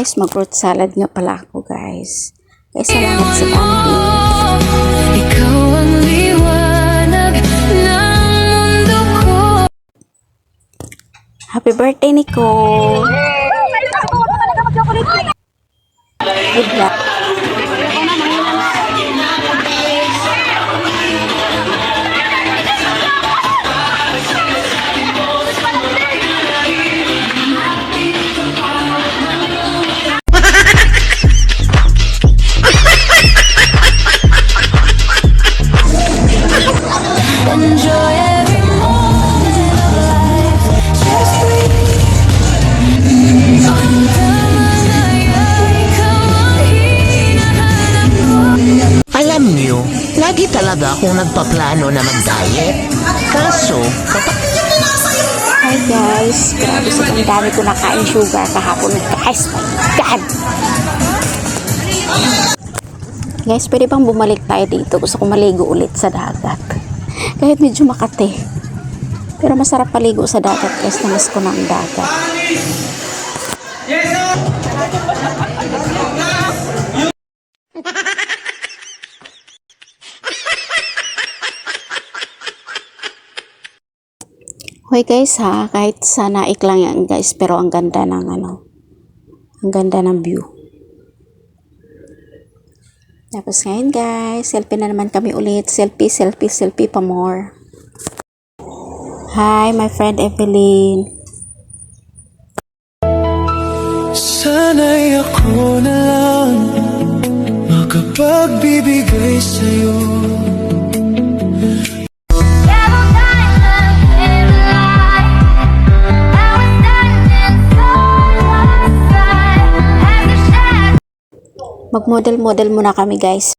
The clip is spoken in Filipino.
guys, mag-fruit salad nga pala ako guys. Kaya salamat sa pamilya. Ikaw ang liwanag ng mundo ko. Happy birthday, Nicole! Good luck! Enjoy every moment of life. Just breathe. Alam niyo, lagi talaga akong nagpaplano na mag-diet. Kaso, Hi guys! Grabe sa dami ko nakain sugar kahapon guys! My God! Guys, pwede bang bumalik tayo dito? Gusto ko maligo ulit sa dagat. Kahit medyo makate. Pero masarap paligo sa dagat guys. Namis ko na ang dagat. Hoy guys ha, kahit sa naik lang yan guys, pero ang ganda ng ang ganda ng view. Tapos ngayon guys, selfie na naman kami ulit. Selfie, selfie, selfie pa more. Hi, my friend Evelyn. Sana'y ako na lang makapagbibigay sa'yo. Mag-model-model muna kami guys.